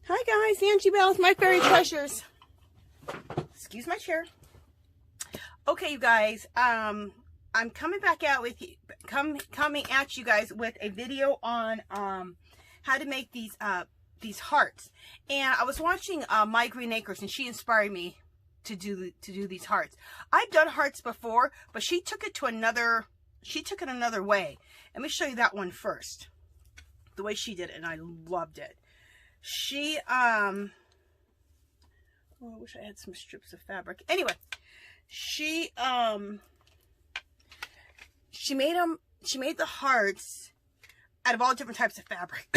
Hi guys, Angie Bell with My Fairy Treasures. Excuse my chair. Okay, you guys, I'm coming back out with you, coming at you guys with a video on how to make these hearts. And I was watching My Green Acres, and she inspired me to do these hearts. I've done hearts before, but she took it another way. Let me show you that one first. The way she did it, and I loved it. She oh, I wish I had some strips of fabric. Anyway, she made the hearts out of all different types of fabric.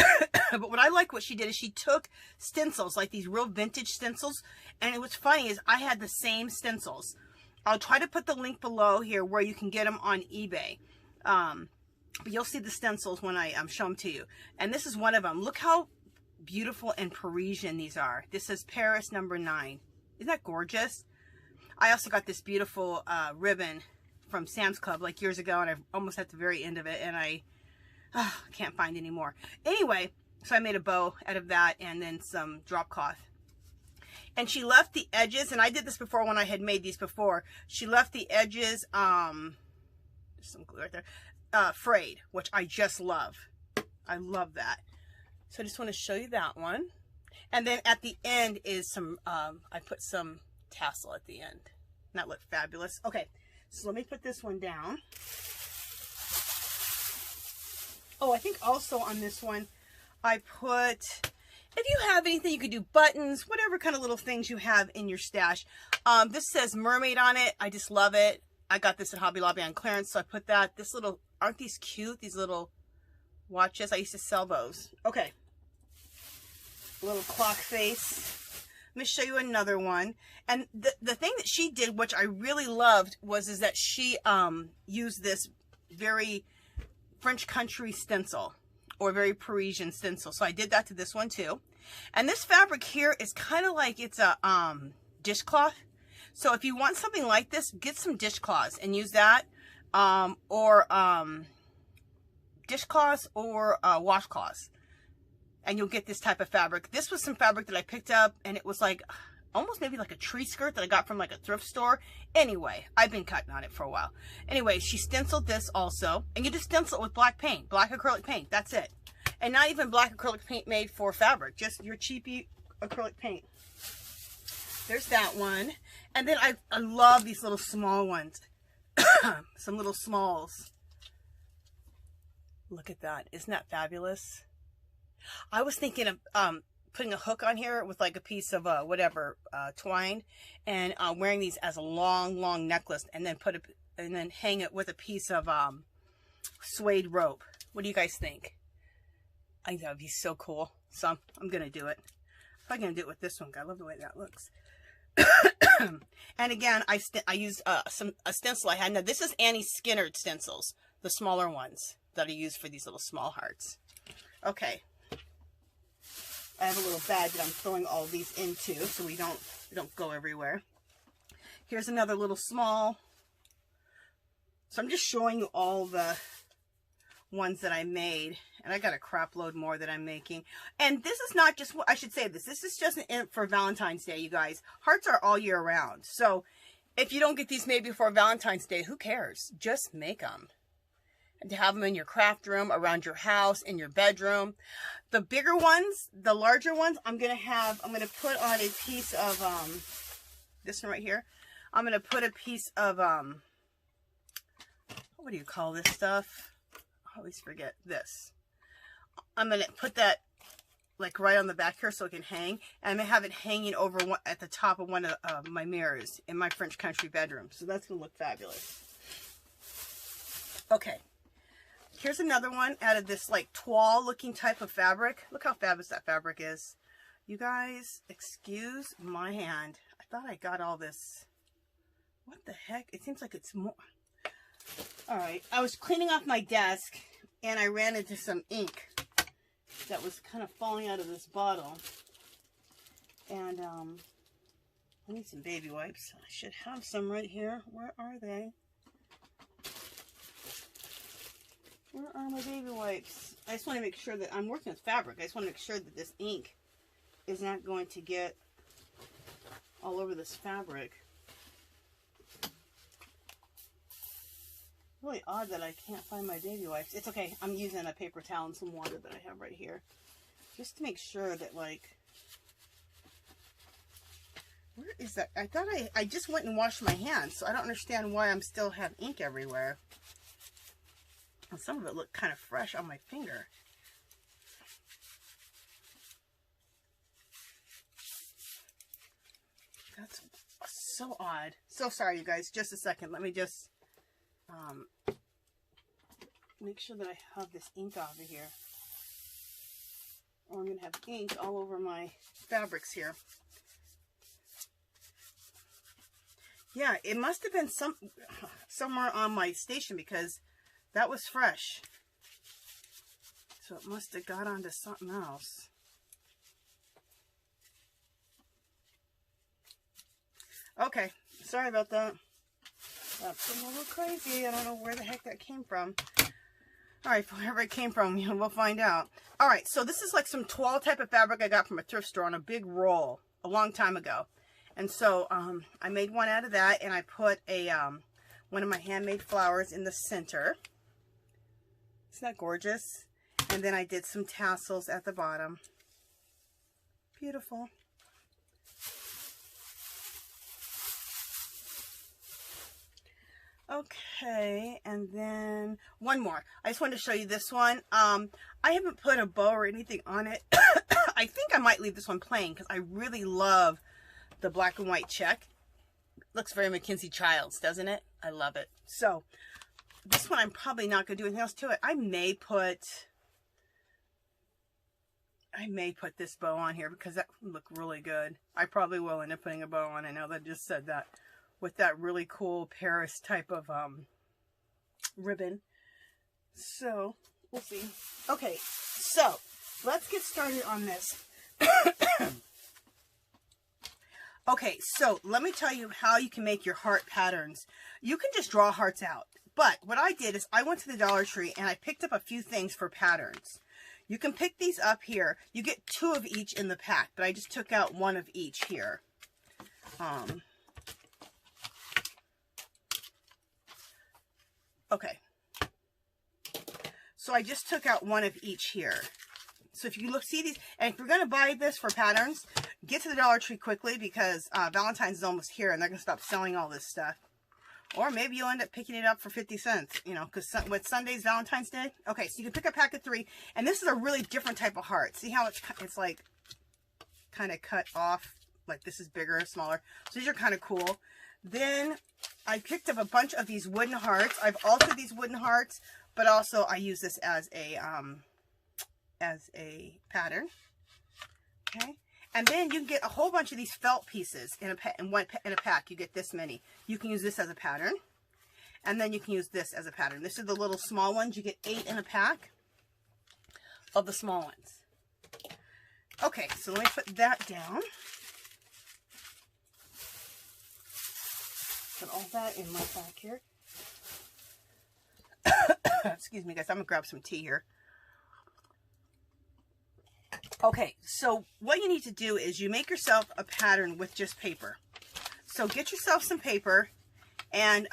But what I like what she did is she took stencils, like these real vintage stencils, and what's funny is I had the same stencils. I'll try to put the link below here where you can get them on eBay. But you'll see the stencils when I show them to you. And this is one of them. Look how beautiful and Parisian these are. This is Paris number 9. Isn't that gorgeous? I also got this beautiful ribbon from Sam's Club like years ago, and I'm almost at the very end of it, and I can't find any more. Anyway, so I made a bow out of that and then some drop cloth. And she left the edges, and I did this before when I had made these before. She left the edges, there's some glue right there, frayed, which I just love. I love that. So I just want to show you that one. And then at the end is some, I put some tassel at the end. That looked fabulous. Okay, so let me put this one down. Oh, I think also on this one, I put, if you have anything, you could do buttons, whatever kind of little things you have in your stash. This says mermaid on it. I just love it. I got this at Hobby Lobby on clearance, so I put that. This little, aren't these cute? These little watches. I used to sell those. Okay. Little clock face. Let me show you another one. And the thing that she did, which I really loved, is that she used this very French country stencil, or very Parisian stencil. So I did that to this one too. And this fabric here is kind of like it's a dishcloth. So if you want something like this, get some dishcloths and use that, or dishcloths or washcloths, and you'll get this type of fabric. This was some fabric that I picked up, and it was like almost maybe like a tree skirt that I got from like a thrift store. Anyway, I've been cutting on it for a while. Anyway, she stenciled this also, and you just stencil it with black paint, black acrylic paint. That's it. And not even black acrylic paint made for fabric, just your cheapy acrylic paint. There's that one. And then I love these little small ones. Some little smalls. Look at that. Isn't that fabulous? I was thinking of putting a hook on here with like a piece of whatever twine, and wearing these as a long necklace, and then hang it with a piece of suede rope. What do you guys think? I think that would be so cool. So I'm gonna do it. I'm probably gonna do it with this one. I love the way that looks. And again, I used a stencil I had. Now this is Annie Skinner stencils, the smaller ones that I use for these little small hearts. Okay, I have a little bag that I'm throwing all these into, so we don't go everywhere. Here's another little small. So I'm just showing you all the ones that I made, and I got a crap load more that I'm making. And this is not just, I should say this is just for Valentine's Day, you guys. Hearts are all year round, so if you don't get these made before Valentine's Day, who cares? Just make them. And to have them in your craft room, around your house, in your bedroom. The bigger ones, the larger ones, I'm gonna put on a piece of this one right here. I'm gonna put a piece of what do you call this stuff? I always forget this. I'm gonna put that like right on the back here so it can hang, and I'm gonna have it hanging over at the top of one of my mirrors in my French country bedroom. So that's gonna look fabulous. Okay, here's another one out of this like toile looking type of fabric. Look how fabulous that fabric is. You guys, excuse my hand. I thought I got all this. What the heck? It seems like it's more. All right, I was cleaning off my desk and I ran into some ink that was kind of falling out of this bottle. And I need some baby wipes. I should have some right here. Where are they? Where are my baby wipes? I just want to make sure that I'm working with fabric. I just want to make sure that this ink is not going to get all over this fabric. Really odd that I can't find my baby wipes. It's okay. I'm using a paper towel and some water that I have right here. Just to make sure that, like, where is that? I thought I just went and washed my hands, so I don't understand why I'm still have ink everywhere. And some of it looked kind of fresh on my finger. That's so odd. So sorry, you guys. Just a second. Let me just make sure that I have this ink off of here. Or I'm going to have ink all over my fabrics here. Yeah, it must have been somewhere on my station because that was fresh. So it must have got onto something else. Okay, sorry about that. That's a little crazy. I don't know where the heck that came from. All right, wherever it came from, we'll find out. All right, so this is like some toile type of fabric I got from a thrift store on a big roll a long time ago. And so I made one out of that, and I put a one of my handmade flowers in the center. Isn't that gorgeous? And then I did some tassels at the bottom. Beautiful. Okay, and then one more. I just wanted to show you this one. I haven't put a bow or anything on it. I think I might leave this one plain because I really love the black and white check. Looks very Mackenzie Childs, doesn't it? I love it. So this one I'm probably not going to do anything else to it. I may put this bow on here because that would look really good. I probably will end up putting a bow on. I know that I just said that. With that really cool Paris type of ribbon. So, we'll see. Okay, so let's get started on this. Okay, so let me tell you how you can make your heart patterns. You can just draw hearts out. But what I did is I went to the Dollar Tree and I picked up a few things for patterns. You can pick these up here. You get 2 of each in the pack, but I just took out 1 of each here. Okay, so I just took out 1 of each here. So if you see these, and if you're going to buy this for patterns, get to the Dollar Tree quickly because Valentine's is almost here and they're going to stop selling all this stuff. Or maybe you'll end up picking it up for 50 cents, you know, because with Sunday's Valentine's Day. Okay, so you can pick a pack of 3, and this is a really different type of heart. See how it's like kind of cut off, like this is bigger, smaller. So these are kind of cool. Then I picked up a bunch of these wooden hearts. I've altered these wooden hearts, but also I use this as a pattern. Okay, and then you can get a whole bunch of these felt pieces in a pack. You get this many. You can use this as a pattern, and then you can use this as a pattern. This is the little small ones. You get 8 in a pack of the small ones. Okay, so let me put that down. Put all that in my pack here. Excuse me, guys. I'm going to grab some tea here. Okay, so what you need to do is you make yourself a pattern with just paper. So get yourself some paper, and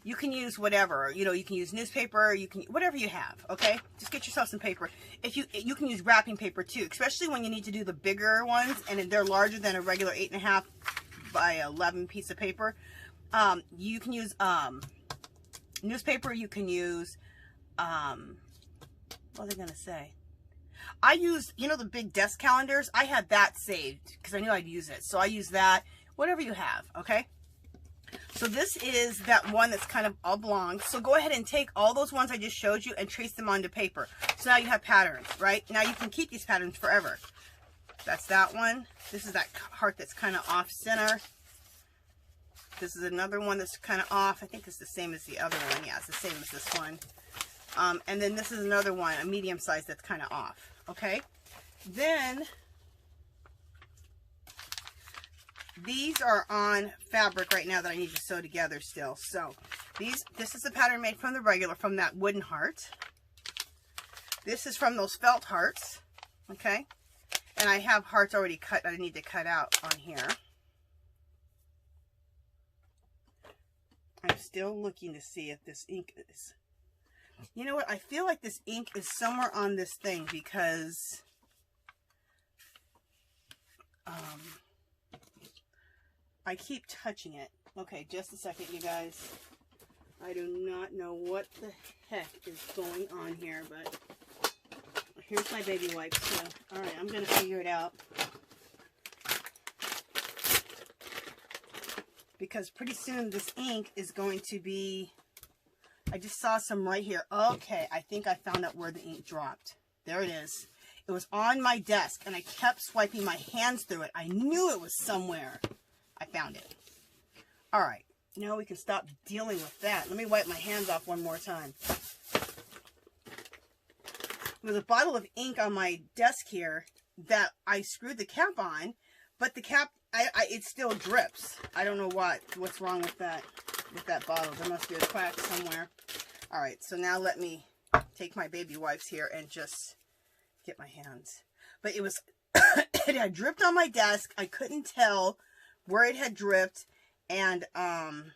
you can use whatever. You know, you can use newspaper, you can whatever you have, okay? Just get yourself some paper. If you can use wrapping paper too, especially when you need to do the bigger ones and they're larger than a regular 8.5 by 11 piece of paper. You can use newspaper. You can use what was I gonna say? I used, you know, the big desk calendars. I had that saved because I knew I'd use it, so I use that. Whatever you have, okay? So this is that one that's kind of oblong. So go ahead and take all those ones I just showed you and trace them onto paper. So now you have patterns, right? Now you can keep these patterns forever. That's that one. This is that heart that's kind of off center. This is another one that's kind of off. I think it's the same as the other one. Yeah, it's the same as this one. And then this is another one, a medium size that's kind of off. Okay. Then these are on fabric right now that I need to sew together still. So this is a pattern made from the regular, from that wooden heart. This is from those felt hearts. Okay. And I have hearts already cut that I need to cut out on here. I'm still looking to see if this ink is... You know what? I feel like this ink is somewhere on this thing because... I keep touching it. Okay, just a second, you guys. I do not know what the heck is going on here, but here's my baby wipes. So, all right, I'm going to figure it out. Because pretty soon this ink is going to be... I just saw some right here. Okay, I think I found out where the ink dropped. There it is. It was on my desk, and I kept swiping my hands through it. I knew it was somewhere. I found it. All right. Now we can stop dealing with that. Let me wipe my hands off one more time. There's a bottle of ink on my desk here that I screwed the cap on, but the cap, it still drips. I don't know what's wrong with that bottle. There must be a crack somewhere. All right, so now let me take my baby wipes here and just get my hands. But it was, it had dripped on my desk. I couldn't tell where it had dripped, and I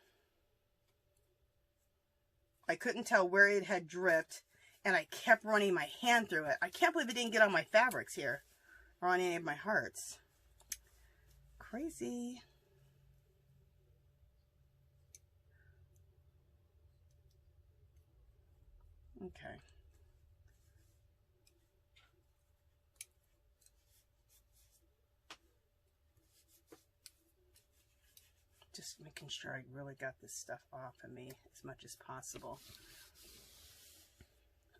couldn't tell where it had dripped, and I kept running my hand through it. I can't believe it didn't get on my fabrics here, or on any of my hearts. Crazy. Okay. Just making sure I really got this stuff off of me as much as possible.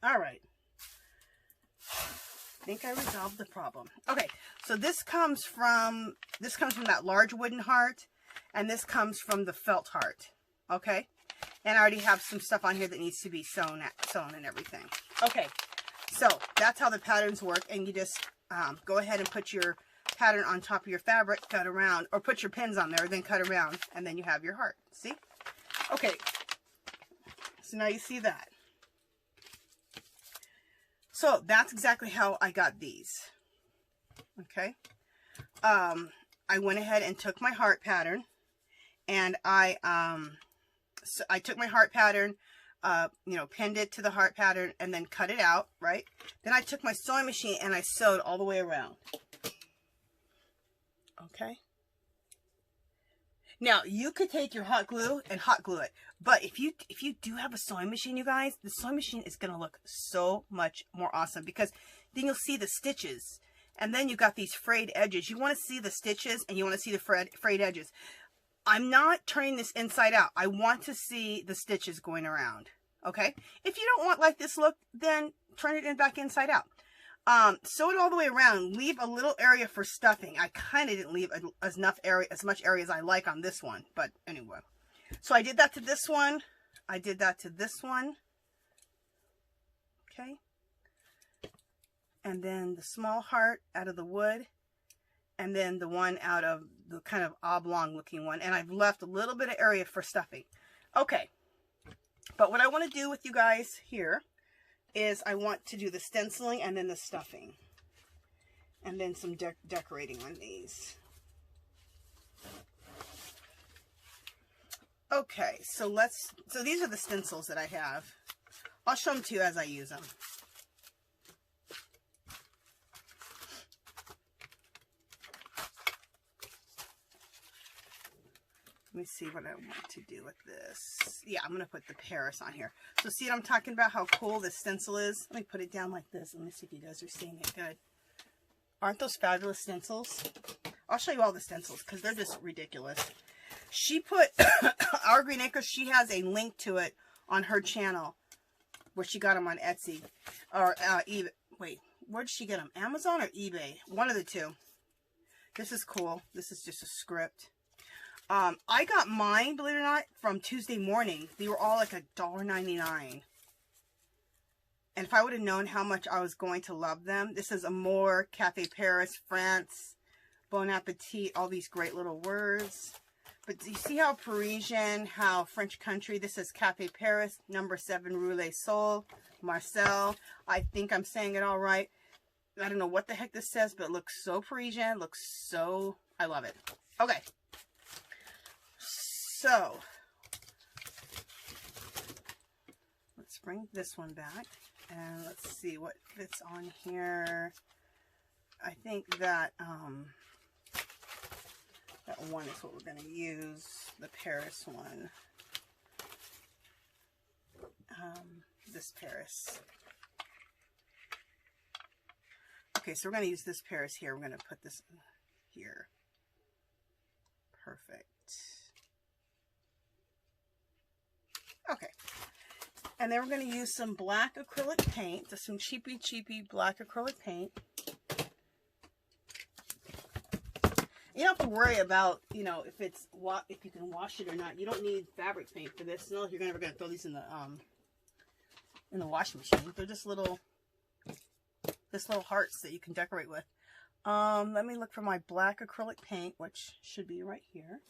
All right. I think I resolved the problem. Okay, so this comes from that large wooden heart, and this comes from the felt heart. Okay, and I already have some stuff on here that needs to be sewn and everything. Okay, so that's how the patterns work, and you just go ahead and put your pattern on top of your fabric, cut around, or put your pins on there, then cut around, and then you have your heart. See? Okay, so now you see that. So that's exactly how I got these. Okay, I went ahead and took my heart pattern, and I took my heart pattern, you know, pinned it to the heart pattern, and then cut it out, right? Then I took my sewing machine and I sewed all the way around. Okay. Now you could take your hot glue and hot glue it, but if you do have a sewing machine, you guys, the sewing machine is gonna look so much more awesome, because then you'll see the stitches, and then you got these frayed edges. You want to see the stitches, and you want to see the frayed edges. I'm not turning this inside out. I want to see the stitches going around. Okay. If you don't want like this look, then turn it back inside out. Sew it all the way around. Leave a little area for stuffing. I kind of didn't leave as much area as I like on this one, but anyway. So I did that to this one. I did that to this one. Okay. And then the small heart out of the wood, and then the one out of the kind of oblong looking one. And I've left a little bit of area for stuffing. Okay. But what I want to do with you guys here is I want to do the stenciling and then the stuffing, and then some decorating on these. Okay, so these are the stencils that I have. I'll show them to you as I use them. Let me see what I want to do with this. Yeah, I'm going to put the Paris on here. So see what I'm talking about, how cool this stencil is? Let me put it down like this. Let me see if you guys are seeing it good. Aren't those fabulous stencils? I'll show you all the stencils because they're just ridiculous. She put, Our Green Acres, she has a link to it on her channel where she got them on Etsy. Or eBay. Wait, where did she get them? Amazon or eBay? One of the two. This is cool. This is just a script. I got mine, believe it or not, from Tuesday Morning. They were all like $1.99. And if I would have known how much I was going to love them, this is Amour, Cafe Paris, France, Bon Appetit, all these great little words. But do you see how Parisian, how French country? This is Cafe Paris, number 7, Rue Les Sols, Marcel. I think I'm saying it all right. I don't know what the heck this says, but it looks so Parisian. Looks so, I love it. Okay. So, let's bring this one back. And let's see what fits on here. I think that, that one is what we're going to use. The Paris one. This Paris. Okay, so we're going to use this Paris here. We're going to put this here. Perfect. Okay. And then we're going to use some black acrylic paint. Just some cheapy black acrylic paint. You don't have to worry about, you know, if you can wash it or not. You don't need fabric paint for this. No, you're never going to throw these in the washing machine. They're just little hearts that you can decorate with. Let me look for my black acrylic paint, which should be right here.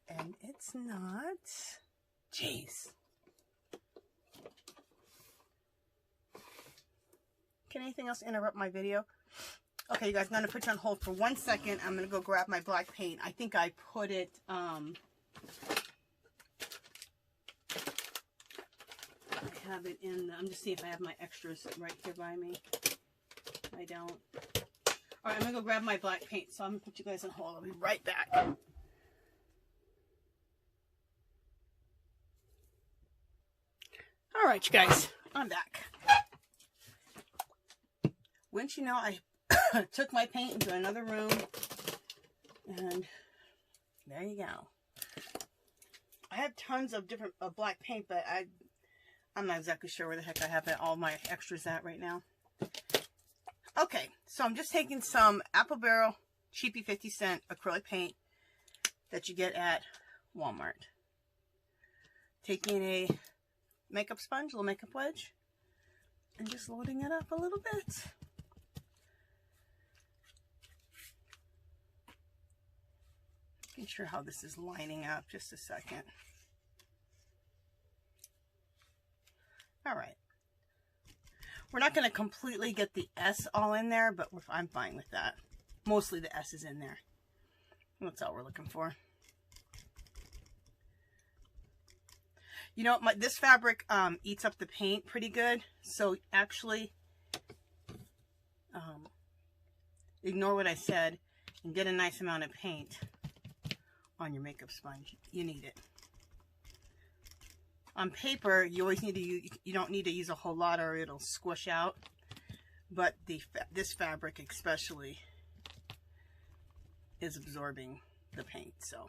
And it's not. Jeez. Can anything else interrupt my video? Okay, you guys, I'm going to put you on hold for 1 second. I'm going to go grab my black paint. I think I put it, I have it in, I'm just seeing if I have my extras right here by me. I don't. All right, I'm going to go grab my black paint, so I'm going to put you guys on hold. I'll be right back. All right, you guys, I'm back. Wouldn't you know, I took my paint into another room, and there you go. I have tons of different black paint, but I'm not exactly sure where the heck I have all my extras at right now. Okay, so I'm just taking some Apple Barrel cheapy 50-cent acrylic paint that you get at Walmart. Taking a makeup sponge, little makeup wedge, and just loading it up a little bit. Making sure how this is lining up. Just a second. All right. We're not going to completely get the S all in there, but I'm fine with that. Mostly the S is in there. That's all we're looking for. You know, this fabric eats up the paint pretty good. So actually, ignore what I said and get a nice amount of paint on your makeup sponge. You need it. On paper, you always need to use, you don't need to use a whole lot or it'll squish out. But this fabric especially is absorbing the paint, so.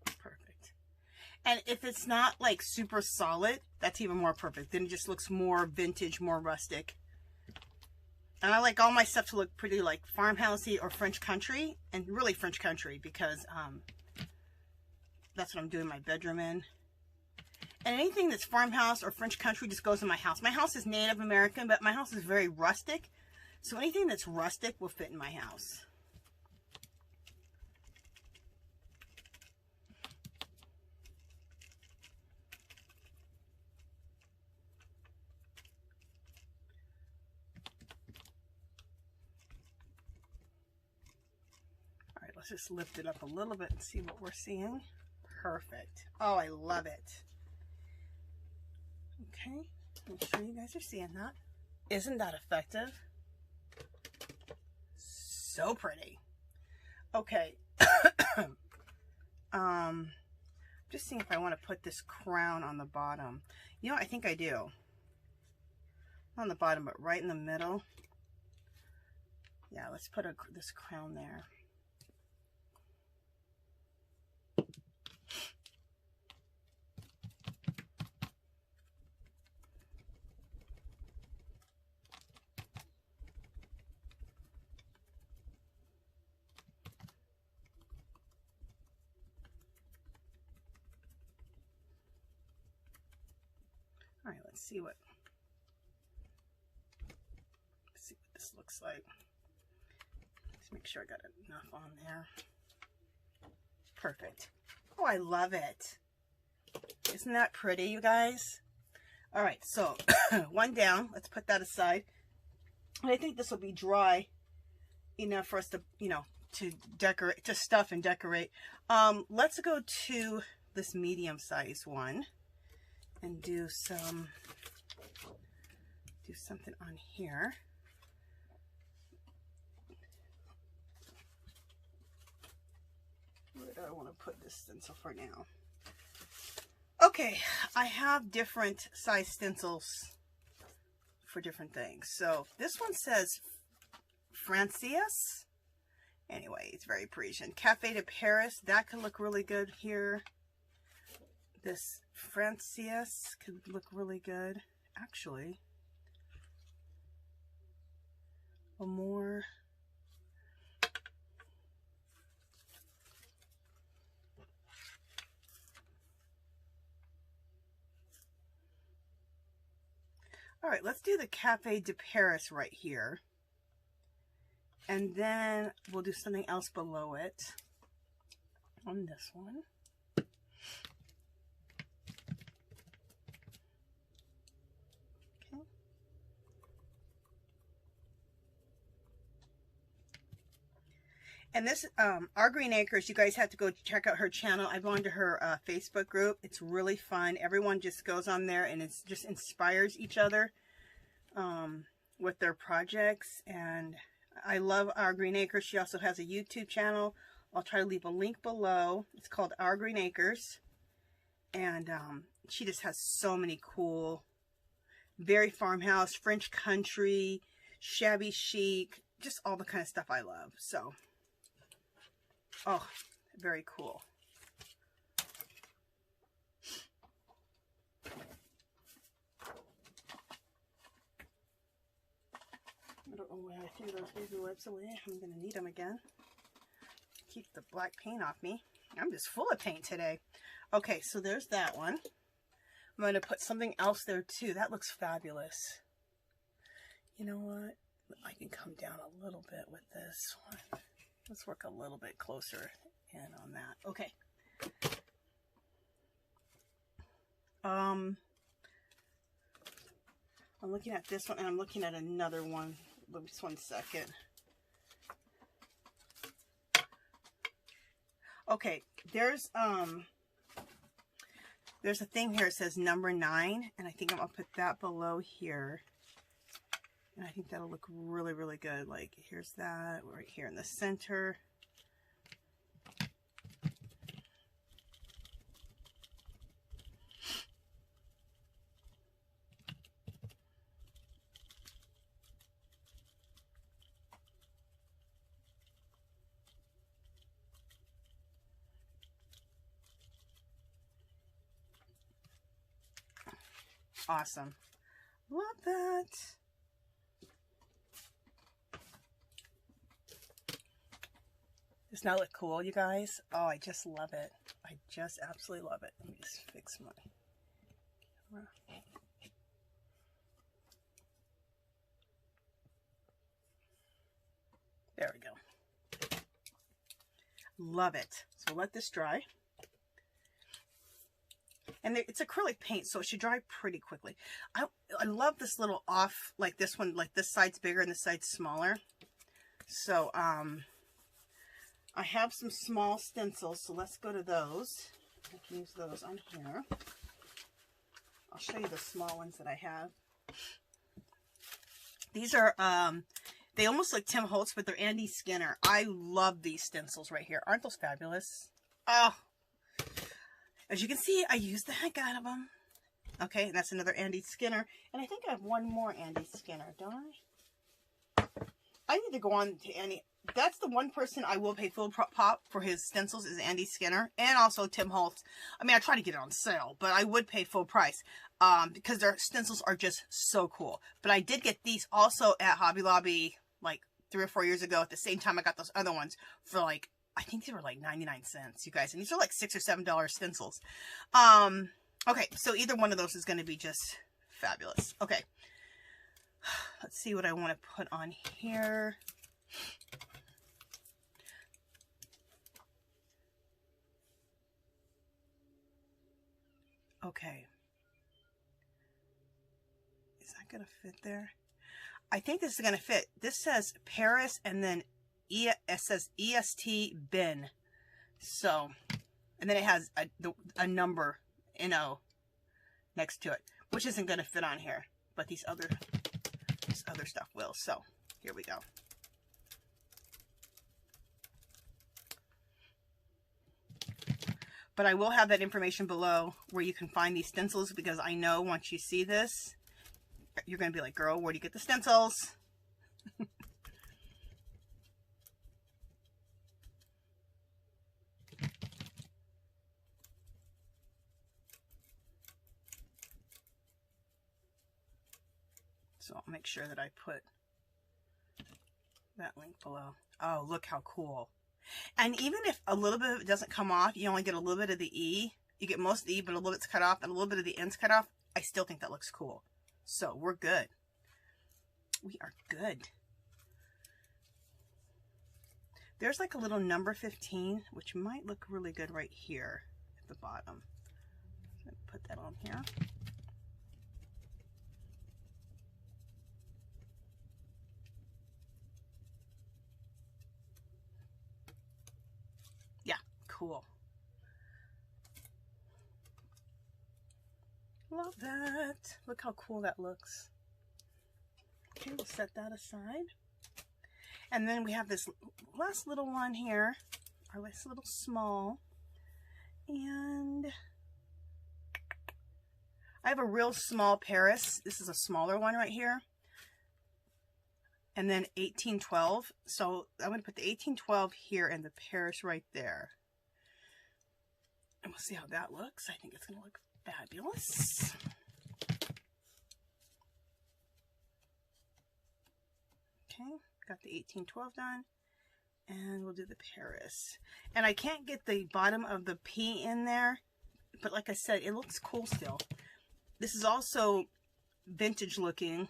Perfect. And if it's not like super solid, that's even more perfect. Then it just looks more vintage, more rustic. And I like all my stuff to look pretty like farmhousey or French country, and really French country because that's what I'm doing my bedroom in. And anything that's farmhouse or French country just goes in my house. My house is Native American, but my house is very rustic. So anything that's rustic will fit in my house. All right, let's just lift it up a little bit and see what we're seeing. Perfect. Oh, I love it. Okay, I'm sure you guys are seeing that. Isn't that effective? So pretty. Okay. Just seeing if I want to put this crown on the bottom. You know, I think I do. Not on the bottom, but right in the middle. Yeah, let's put this crown there. All right, let's see what this looks like. Let's make sure I got enough on there. Perfect. Oh, I love it. Isn't that pretty, you guys? All right, so one down. Let's put that aside. And I think this will be dry enough for us to, you know, to decorate, to stuff and decorate. Let's go to this medium size one and do something on here. Where do I want to put this stencil for now? Okay, I have different size stencils for different things. So this one says Francis. Anyway, it's very Parisian. Cafe de Paris, that could look really good here. This Francis could look really good. Actually, a more... All right, let's do the Cafe de Paris right here. And then we'll do something else below it on this one. Okay. And this, Our Green Acres, you guys have to go check out her channel. I belong to her Facebook group. It's really fun. Everyone just goes on there and it just inspires each other with their projects. And I love Our Green Acres. She also has a YouTube channel. I'll try to leave a link below. It's called Our Green Acres. And she just has so many cool, very farmhouse, French country, shabby chic, just all the kind of stuff I love. So, oh, very cool. I don't know why I threw those baby wipes away. I'm going to need them again. Keep the black paint off me. I'm just full of paint today. Okay, so there's that one. I'm going to put something else there too. That looks fabulous. You know what? I can come down a little bit with this one. Let's work a little bit closer in on that. Okay. I'm looking at this one and I'm looking at another one. Just one second. Okay, there's a thing here that says number 9, and I think I'm gonna put that below here. And I think that'll look really, really good. Like, here's that right here in the center. Awesome. Love that. Doesn't that look cool, you guys? Oh, I just love it. I just absolutely love it. Let me just fix my camera. There we go. Love it. So let this dry. And it's acrylic paint, so it should dry pretty quickly. I love this little off, like this one, like this side's bigger and this side's smaller. So, I have some small stencils, so let's go to those. I can use those on here. I'll show you the small ones that I have. These are, they almost look Tim Holtz, but they're Andy Skinner. I love these stencils right here. Aren't those fabulous? Oh, as you can see, I used the heck out of them. Okay, and that's another Andy Skinner. And I think I have one more Andy Skinner, don't I? I need to go on to Andy. That's the one person I will pay full pop for his stencils is Andy Skinner. And also Tim Holtz. I mean, I try to get it on sale, but I would pay full price. Because their stencils are just so cool. But I did get these also at Hobby Lobby like 3 or 4 years ago. At the same time I got those other ones for like, I think they were like 99 cents, you guys. And these are like $6 or $7 stencils. Okay, so either one of those is going to be just fabulous. Okay. Let's see what I want to put on here. Okay. fit there? I think this is going to fit. This says Paris and then it says EST bin. So, and then it has a number, next to it, which isn't going to fit on here, but this other stuff will. So here we go. But I will have that information below where you can find these stencils, because I know once you see this, you're going to be like, girl, where do you get the stencils? So I'll make sure that I put that link below. Oh, look how cool. And even if a little bit of it doesn't come off, you only get a little bit of the E. You get most of the E, but a little bit's cut off, and a little bit of the end's cut off. I still think that looks cool. So we're good. We are good. There's like a little number 15, which might look really good right here at the bottom. I'm going to put that on here. Cool. Love that. Look how cool that looks. Okay, we'll set that aside. And then we have this last little one here, our last little small. And I have a real small Paris. This is a smaller one right here. And then 1812. So I'm going to put the 1812 here and the Paris right there. And we'll see how that looks. I think it's going to look fabulous. Okay, got the 1812 done. And we'll do the Paris. And I can't get the bottom of the P in there, but like I said, it looks cool still. This is also vintage looking,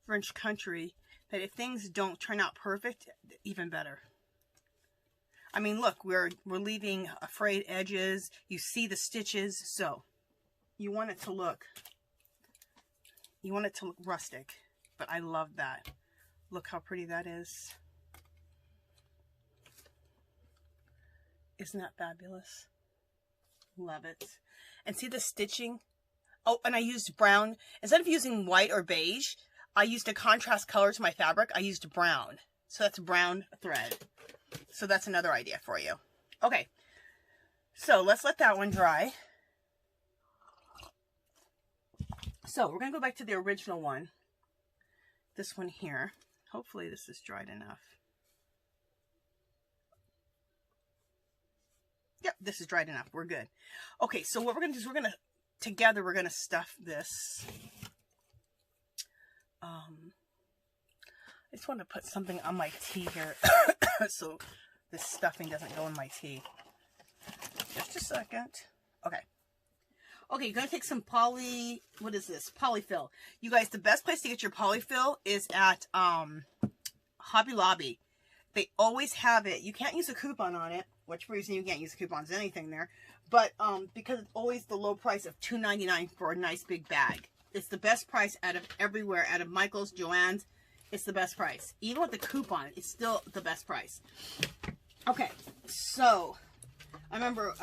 French country, that if things don't turn out perfect, even better. I mean, look, we're leaving frayed edges. You see the stitches, so you want it to look rustic. But I love that. Look how pretty that is. Isn't that fabulous? Love it. And see the stitching? Oh, and I used brown. Instead of using white or beige, I used a contrast color to my fabric. I used brown. So that's brown thread. So that's another idea for you. Okay, so let's let that one dry. So we're going to go back to the original one. This one here. Hopefully this is dried enough. Yep, this is dried enough. We're good. Okay, so what we're going to do is we're going to stuff this. I just want to put something on my tea here so this stuffing doesn't go in my tea. Just a second. Okay. Okay, you're going to take some what is this? Polyfill. You guys, the best place to get your polyfill is at Hobby Lobby. They always have it. You can't use a coupon on it, which reason you can't use coupons anything there. But because it's always the low price of $2.99 for a nice big bag. It's the best price out of everywhere, out of Michael's, Joann's. It's the best price. Even with the coupon, it's still the best price. Okay, so I remember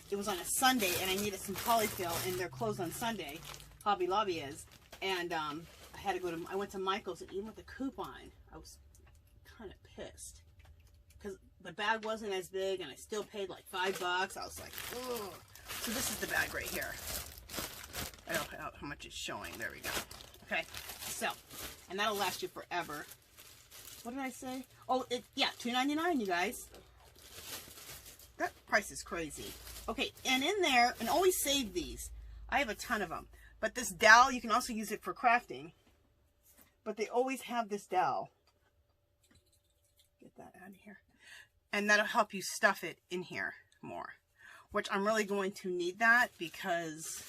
it was on a Sunday and I needed some polyfill and they're closed on Sunday. Hobby Lobby is. And I went to Michael's, and even with the coupon, I was kind of pissed. Because the bag wasn't as big and I still paid like $5. I was like, ugh. So this is the bag right here. I don't know how much it's showing. There we go. Okay, so, and that'll last you forever. What did I say? Oh, yeah, $2.99, you guys. That price is crazy. Okay, and in there, and always save these. I have a ton of them. But this dowel, you can also use it for crafting. But they always have this dowel. Get that out of here. And that'll help you stuff it in here more. Which I'm really going to need that because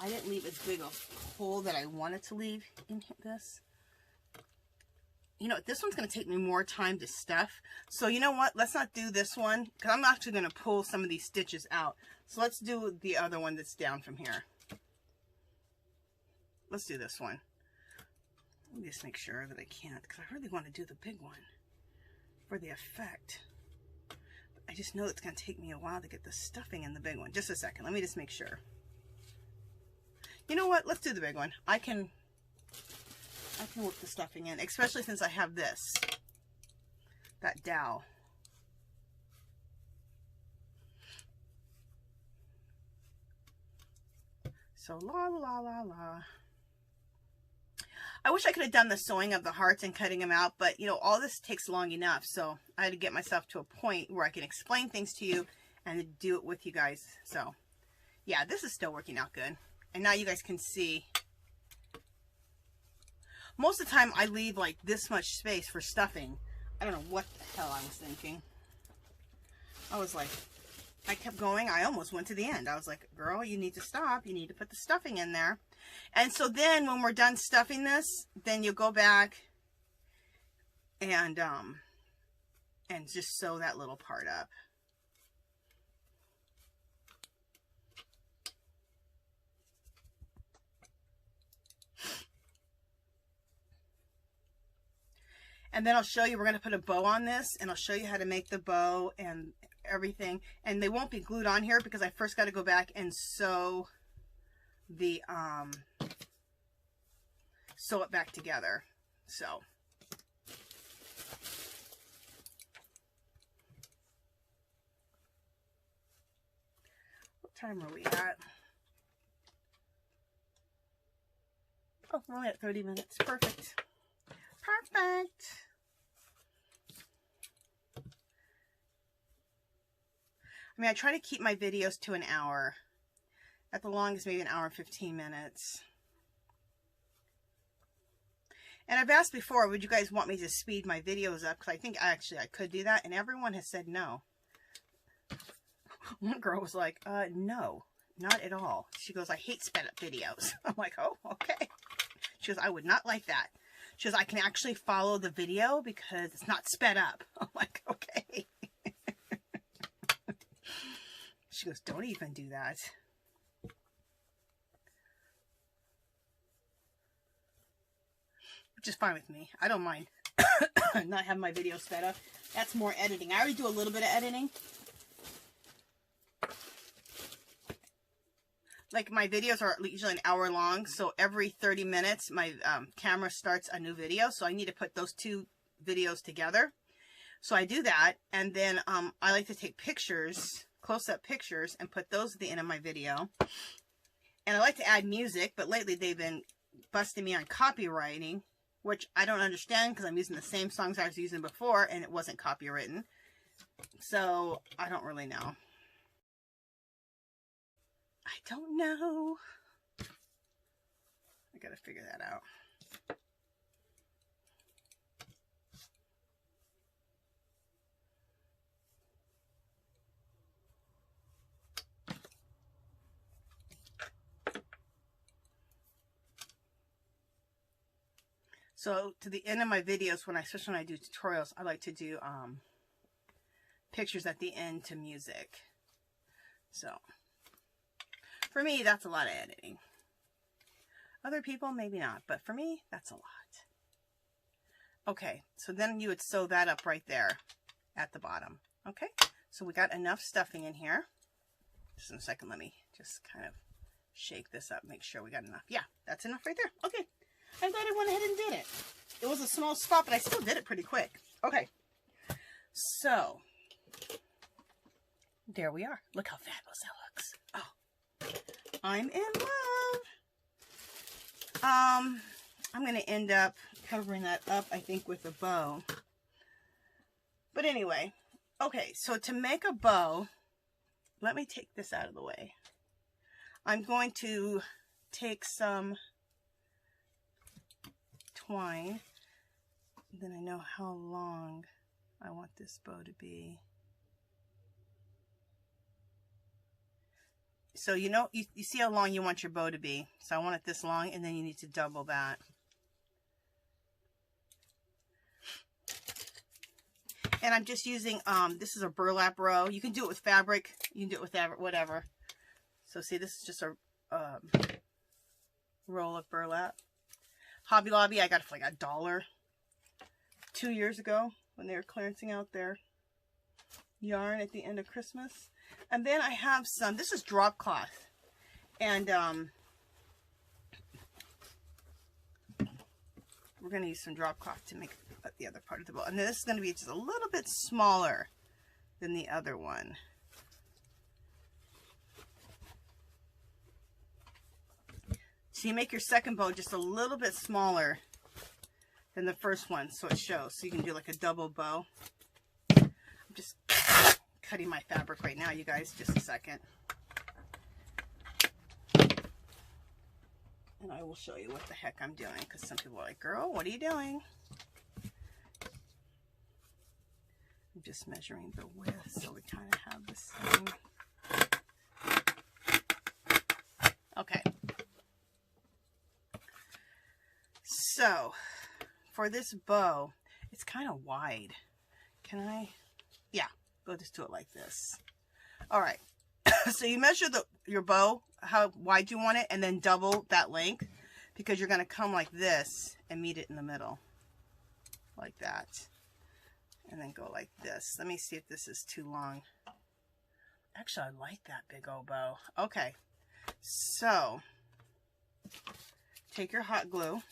I didn't leave as big a hole that I wanted to leave in this. You know, this one's going to take me more time to stuff. So you know what? Let's not do this one because I'm actually going to pull some of these stitches out. So let's do the other one that's down from here. let's do this one. Let me just make sure that I can't, because I really want to do the big one for the effect. I just know it's going to take me a while to get the stuffing in the big one. Just a second. Let me just make sure. You know what? Let's do the big one. I can work the stuffing in, especially since I have this, that dowel. So la la la la. I wish I could have done the sewing of the hearts and cutting them out, but you know, all this takes long enough, so I had to get myself to a point where I can explain things to you and do it with you guys. So yeah, this is still working out good. And now you guys can see. Most of the time I leave like this much space for stuffing. I don't know what the hell I was thinking. I was like, I kept going. I almost went to the end. I was like, girl, you need to stop. You need to put the stuffing in there. And so then when we're done stuffing this, then you'll go back and just sew that little part up. And then I'll show you, we're going to put a bow on this, and I'll show you how to make the bow and everything. And they won't be glued on here because I first got to go back and sew the sew it back together. So what time are we at? Oh, we're only at 30 minutes. Perfect. Perfect. I mean, I try to keep my videos to an hour. At the longest, maybe an hour and 15 minutes. And I've asked before, would you guys want me to speed my videos up? Because I think I could do that. And everyone has said no. One girl was like, no, not at all. She goes, I hate sped up videos. I'm like, oh, okay. She goes, I would not like that. She goes, I can actually follow the video because it's not sped up. I'm like, okay. She goes, don't even do that. Which is fine with me. I don't mind not having my videos sped up. That's more editing. I already do a little bit of editing. Like my videos are usually an hour long, so every 30 minutes my camera starts a new video. So I need to put those two videos together. So I do that, and then I like to take pictures, close-up pictures, and put those at the end of my video. And I like to add music, but lately they've been busting me on copywriting, which I don't understand because I'm using the same songs I was using before and it wasn't copywritten. So I don't really know. I don't know. I gotta figure that out. So to the end of my videos, especially when I do tutorials, I like to do pictures at the end to music. So for me, that's a lot of editing. Other people, maybe not, but for me, that's a lot. Okay, so then you would sew that up right there at the bottom. Okay, so we got enough stuffing in here. Just in a second, let me just kind of shake this up, make sure we got enough. Yeah, that's enough right there. Okay. I'm glad I went ahead and did it. It was a small spot, but I still did it pretty quick. Okay. So, there we are. Look how fabulous that looks. Oh, I'm in love. I'm going to end up covering that up, I think, with a bow. But anyway, okay, so to make a bow, let me take this out of the way. I'm going to take some twine, then I know how long I want this bow to be. So you know, you see how long you want your bow to be. So I want it this long, and then you need to double that. And I'm just using, this is a burlap row. You can do it with fabric. You can do it with whatever. So see, this is just a roll of burlap. Hobby Lobby, I got it for like $1 2 years ago when they were clearancing out their yarn at the end of Christmas. And then I have some, this is drop cloth. And we're going to use some drop cloth to make the other part of the bow. And this is going to be just a little bit smaller than the other one. So you make your second bow just a little bit smaller than the first one so it shows. So you can do like a double bow. I'm just cutting my fabric right now, you guys. Just a second. And I will show you what the heck I'm doing, because some people are like, girl, what are you doing? I'm just measuring the width so we kind of have the same. Okay. So, for this bow, it's kind of wide. Can I? Yeah, we'll just do it like this. All right. So you measure your bow, how wide you want it, and then double that length, because you're going to come like this and meet it in the middle. Like that. And then go like this. Let me see if this is too long. Actually, I like that big old bow. Okay. So, take your hot glue.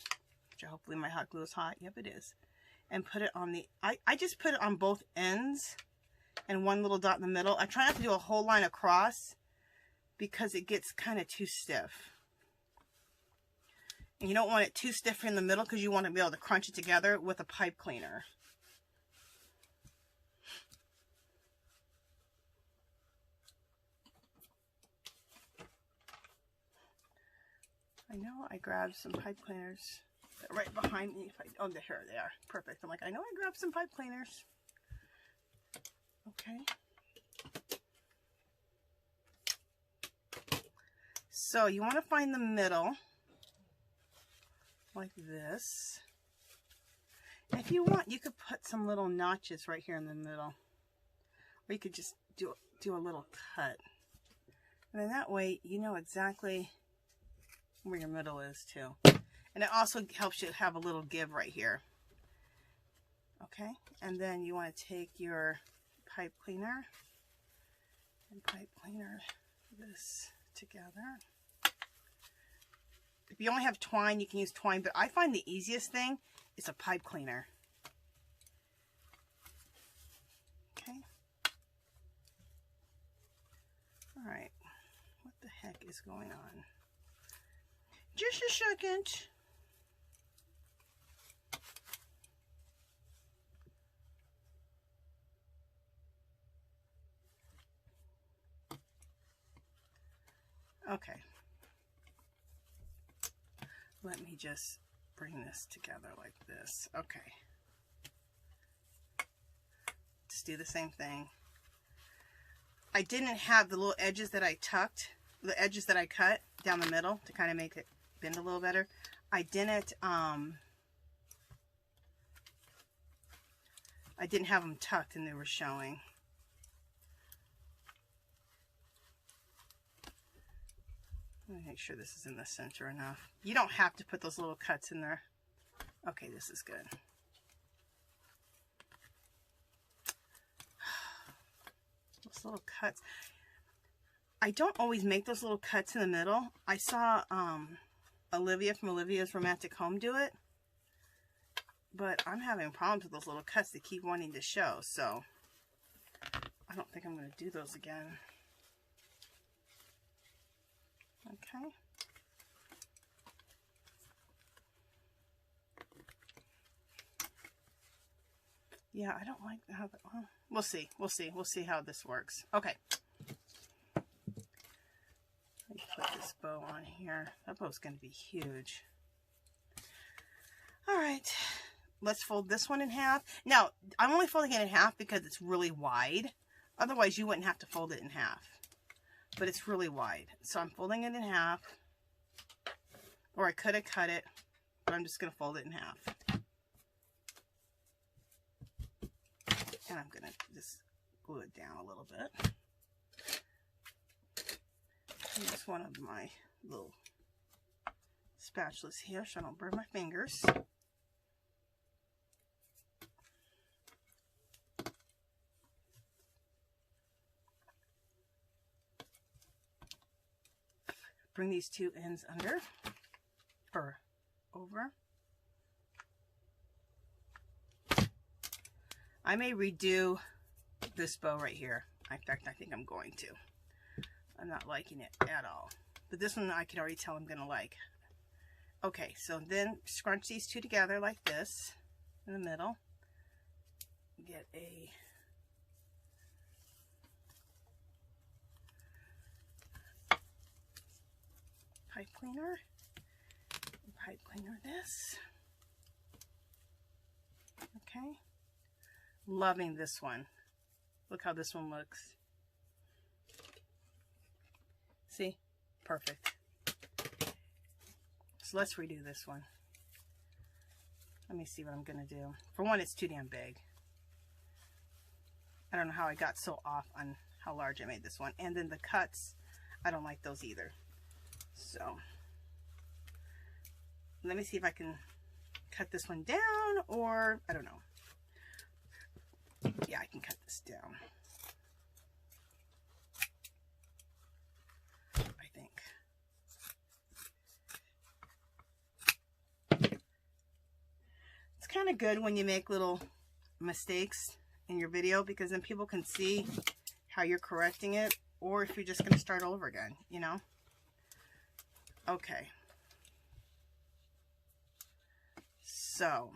Hopefully my hot glue is hot. Yep, it is. And put it on the, I just put it on both ends and one little dot in the middle. I try not to do a whole line across because it gets kind of too stiff. And you don't want it too stiff in the middle because you want to be able to crunch it together with a pipe cleaner. I know I grabbed some pipe cleaners. Right behind me. Oh, here they are. Perfect. I'm like, I know I grabbed some pipe cleaners. Okay. So you want to find the middle, like this. And if you want, you could put some little notches right here in the middle. Or you could just do a little cut. And then that way, you know exactly where your middle is too. And it also helps you have a little give right here. Okay, and then you want to take your pipe cleaner and pipe cleaner this together. If you only have twine, you can use twine, but I find the easiest thing is a pipe cleaner. Okay. All right, what the heck is going on? Just a second. Okay. Let me just bring this together like this. Okay. Just do the same thing. I didn't have the little edges that I tucked, the edges that I cut down the middle to kind of make it bend a little better. I didn't have them tucked and they were showing. Let me make sure this is in the center enough. You don't have to put those little cuts in there. Okay, this is good. Those little cuts. I don't always make those little cuts in the middle. I saw Olivia from Olivia's Romantic Home do it. But I'm having problems with those little cuts. They keep wanting to show. So I don't think I'm going to do those again. Okay. Yeah, I don't like how that, well, we'll see. We'll see how this works. Okay. Let me put this bow on here. That bow's going to be huge. All right. Let's fold this one in half. Now, I'm only folding it in half because it's really wide. Otherwise, you wouldn't have to fold it in half. But it's really wide. So I'm folding it in half. Or I could have cut it, but I'm just going to fold it in half. And I'm going to just glue it down a little bit. Use one of my little spatulas here so I don't burn my fingers. Bring these two ends under or over. I may redo this bow right here. In fact, I think I'm going to. I'm not liking it at all. But this one I can already tell I'm going to like. Okay, so then scrunch these two together like this in the middle. Get a pipe cleaner. Pipe cleaner this. Okay. Loving this one. Look how this one looks. See? Perfect. So let's redo this one. Let me see what I'm going to do. For one, it's too damn big. I don't know how I got so off on how large I made this one. And then the cuts, I don't like those either. So, let me see if I can cut this one down, or I don't know. Yeah, I can cut this down. I think. It's kind of good when you make little mistakes in your video, because then people can see how you're correcting it, or if you're just going to start over again, you know? Okay. So,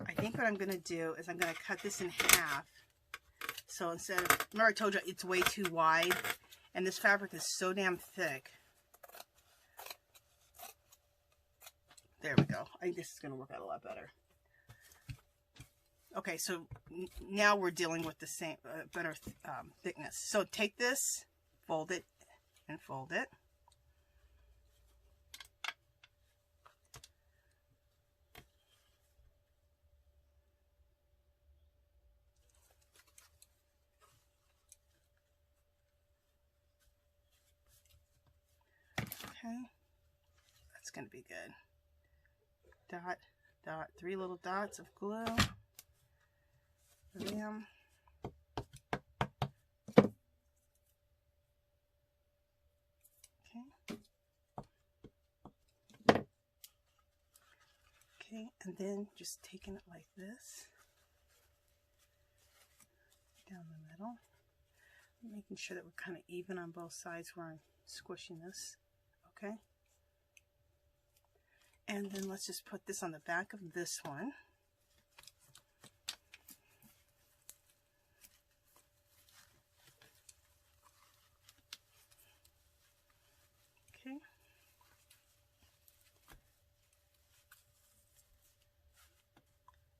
I think what I'm going to do is I'm going to cut this in half. So instead of, remember I told you it's way too wide, and this fabric is so damn thick. There we go. I think this is going to work out a lot better. Okay, so now we're dealing with the same, better thickness. So take this, fold it, and fold it. Okay, that's going to be good. Dot, dot, 3 little dots of glue. Bam. Okay. Okay, and then just taking it like this, down the middle, making sure that we're kind of even on both sides where I'm squishing this. Okay. And then let's just put this on the back of this one. Okay.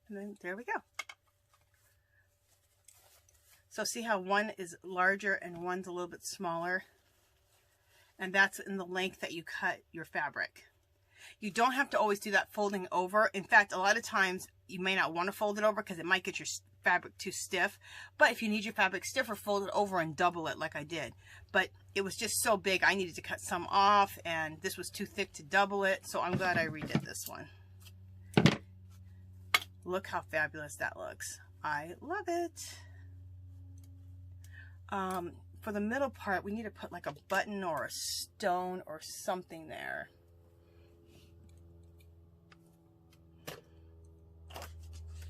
And then there we go. So see how one is larger and one's a little bit smaller? And that's in the length that you cut your fabric. You don't have to always do that folding over. In fact, a lot of times you may not want to fold it over because it might get your fabric too stiff. But if you need your fabric stiffer, fold it over and double it like I did. But it was just so big, I needed to cut some off, and this was too thick to double it. So I'm glad I redid this one. Look how fabulous that looks. I love it. For the middle part, we need to put like a button or a stone or something there.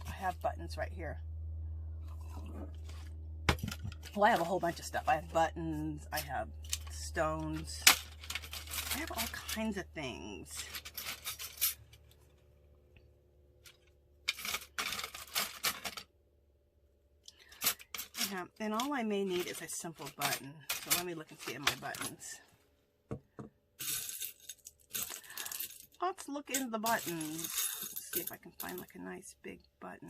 I have buttons right here. Well, I have a whole bunch of stuff. I have buttons, I have stones, I have all kinds of things. Yeah, and all I may need is a simple button. So let me look and see at my buttons. Let's look in the buttons. Let's see if I can find like a nice big button.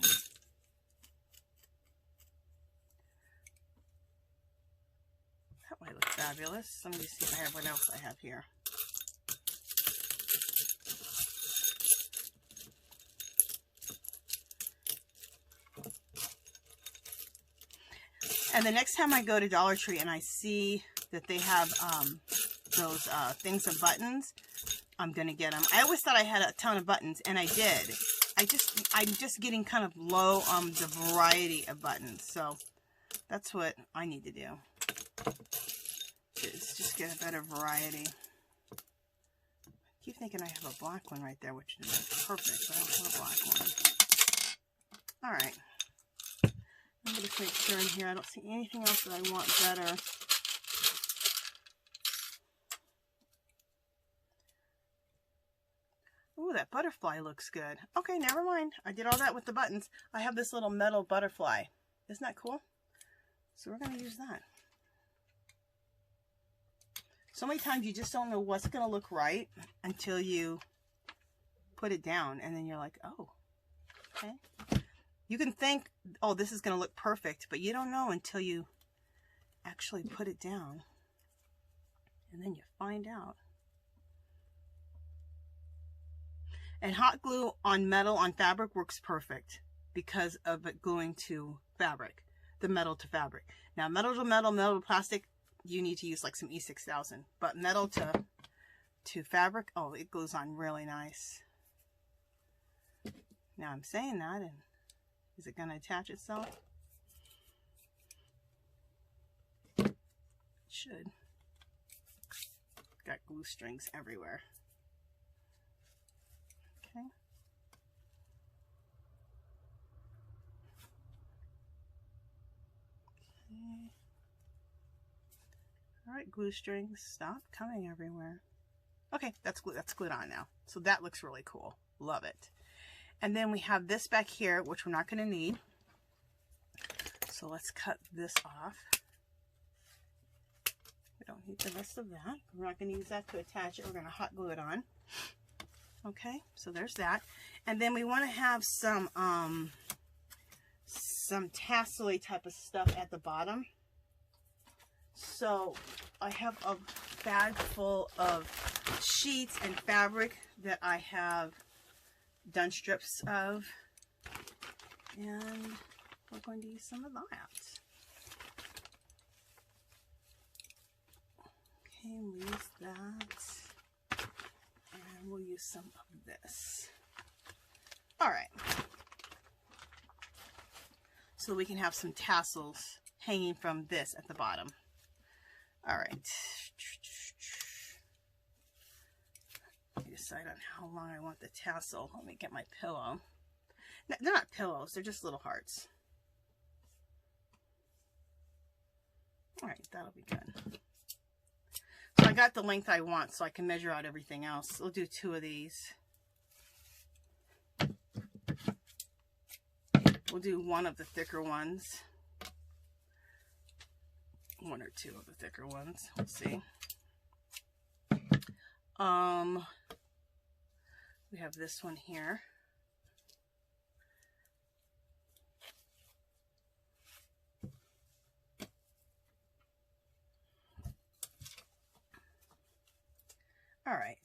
That might look fabulous. Let me just see if I have what else I have here. And the next time I go to Dollar Tree and I see that they have those things of buttons, I'm gonna get them. I always thought I had a ton of buttons, and I did. I'm just getting kind of low on the variety of buttons, so that's what I need to do. Is just get a better variety. I keep thinking I have a black one right there, which is perfect, but I don't have a black one. All right. I'm going to make sure in here I don't see anything else that I want better. Ooh, that butterfly looks good. Okay, never mind. I did all that with the buttons. I have this little metal butterfly. Isn't that cool? So we're going to use that. So many times you just don't know what's going to look right until you put it down. And then you're like, oh, okay. You can think, oh, this is going to look perfect, but you don't know until you actually put it down. And then you find out. And hot glue on metal on fabric works perfect because of it gluing to fabric, the metal to fabric. Now, metal to metal, metal to plastic, you need to use like some E6000. But metal to fabric, oh, it glues on really nice. Now, I'm saying that, and is it going to attach itself? It should. Got glue strings everywhere. Okay. Okay. All right, glue strings, stop coming everywhere. Okay, that's glued on now. So that looks really cool. Love it. And then we have this back here, which we're not going to need. So let's cut this off. We don't need the rest of that. We're not going to use that to attach it. We're going to hot glue it on. Okay, so there's that. And then we want to have some tassel-y type of stuff at the bottom. So I have a bag full of sheets and fabric that I have done strips of, and we're going to use some of that. Okay, we'll use that, and we'll use some of this. All right, so we can have some tassels hanging from this at the bottom. All right. Decide on how long I want the tassel. Let me get my pillow. No, they're not pillows, they're just little hearts. All right, that'll be good. So I got the length I want, so I can measure out everything else. We'll do 2 of these. We'll do 1 of the thicker ones. 1 or 2 of the thicker ones. Let's see. We have this one here. All right,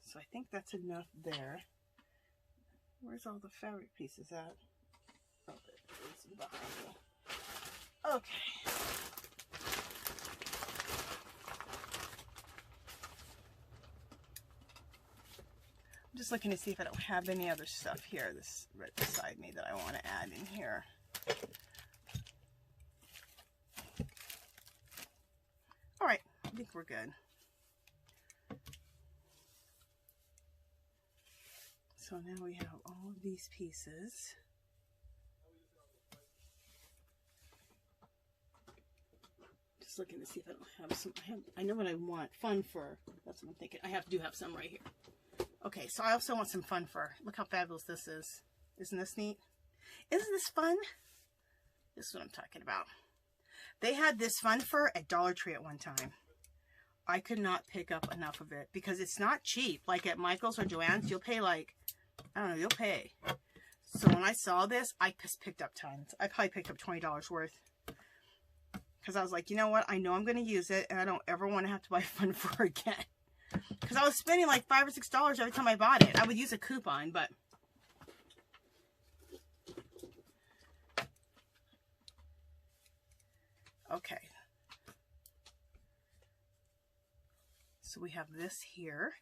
so I think that's enough there. Where's all the fabric pieces at? Oh, there's some behind me. Okay. I'm just looking to see if I don't have any other stuff here, this right beside me, that I want to add in here. All right, I think we're good. So now we have all of these pieces. Just looking to see if I don't have some. I know what I want. Fun fur. That's what I'm thinking. I do have some right here. Okay, so I also want some fun fur. Look how fabulous this is. Isn't this neat? Isn't this fun? This is what I'm talking about. They had this fun fur at Dollar Tree at one time. I could not pick up enough of it because it's not cheap. Like at Michael's or Joann's, you'll pay like, I don't know, you'll pay. So when I saw this, I just picked up tons. I probably picked up $20 worth. Because I was like, you know what? I know I'm going to use it, and I don't ever want to have to buy fun fur again. Because I was spending like $5 or $6 every time I bought it. I would use a coupon, but... Okay. So we have this here.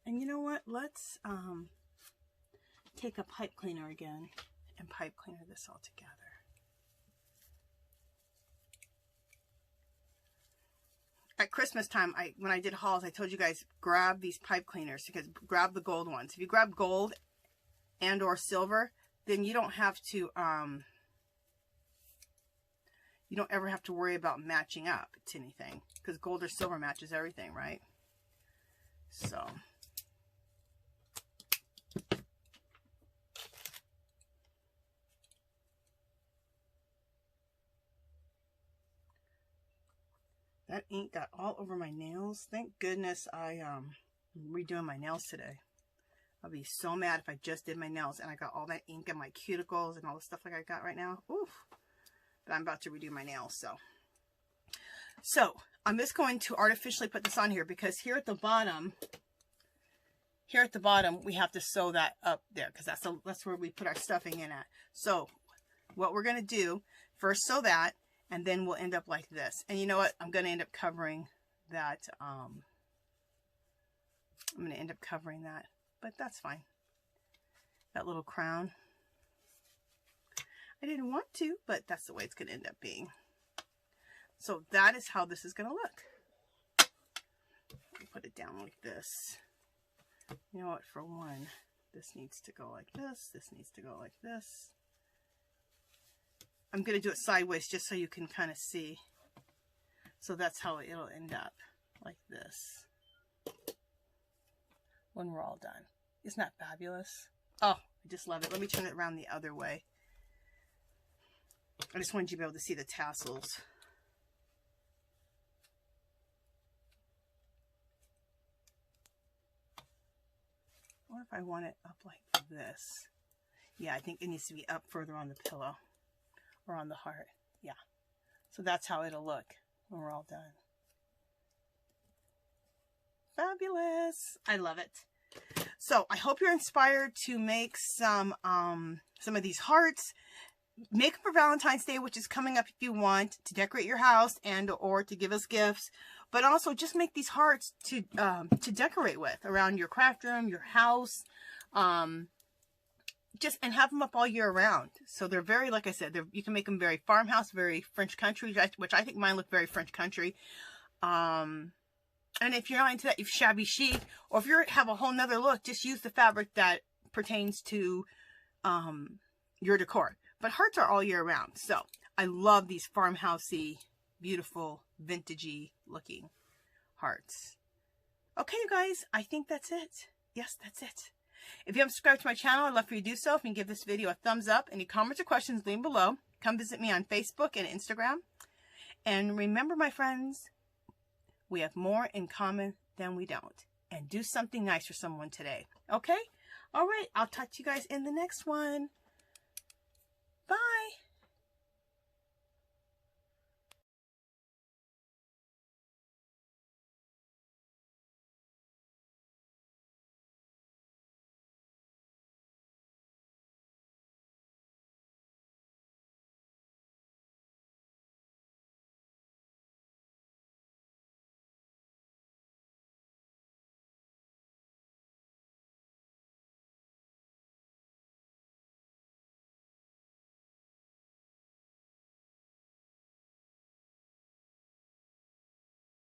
And you know what? Let's take a pipe cleaner again and pipe cleaner this all together. At Christmas time, when I did hauls, I told you guys, grab these pipe cleaners, because grab the gold ones. If you grab gold and or silver, then you don't have to, you don't ever have to worry about matching up to anything, because gold or silver matches everything, right? So, that ink got all over my nails. Thank goodness I'm redoing my nails today. I'll be so mad if I just did my nails and I got all that ink in my cuticles and all the stuff like I got right now. Oof. But I'm about to redo my nails, so I'm just going to artificially put this on here, because here at the bottom we have to sew that up there, because that's where we put our stuffing in at. So what we're going to do, first sew that, and then we'll end up like this. And you know what? I'm going to end up covering that. I'm going to end up covering that, but that's fine. That little crown. I didn't want to, but that's the way it's going to end up being. So that is how this is going to look. Put it down like this. You know what? For one, this needs to go like this. This needs to go like this. I'm going to do it sideways just so you can kind of see. So that's how it'll end up, like this, when we're all done. Isn't that fabulous? Oh, I just love it. Let me turn it around the other way. I just wanted you to be able to see the tassels. What if I want it up like this? Yeah, I think it needs to be up further on the pillow or on the heart. Yeah. So that's how it'll look when we're all done. Fabulous. I love it. So I hope you're inspired to make some of these hearts. Make them for Valentine's Day, which is coming up, if you want to decorate your house and or to give us gifts. But also just make these hearts to decorate with around your craft room, your house, and have them up all year round. So they're very, like I said, you can make them very farmhouse, very French country, which I think mine look very French country. And if you're not into that, if shabby chic, or if you have a whole nother look, just use the fabric that pertains to your decor. But hearts are all year round. So I love these farmhousey, beautiful, vintagey looking hearts. Okay, you guys, I think that's it. Yes, that's it. If you haven't subscribed to my channel, I'd love for you to do so. If you can give this video a thumbs up. Any comments or questions, leave them below. Come visit me on Facebook and Instagram. And remember, my friends, we have more in common than we don't. And do something nice for someone today. Okay? All right. I'll talk to you guys in the next one.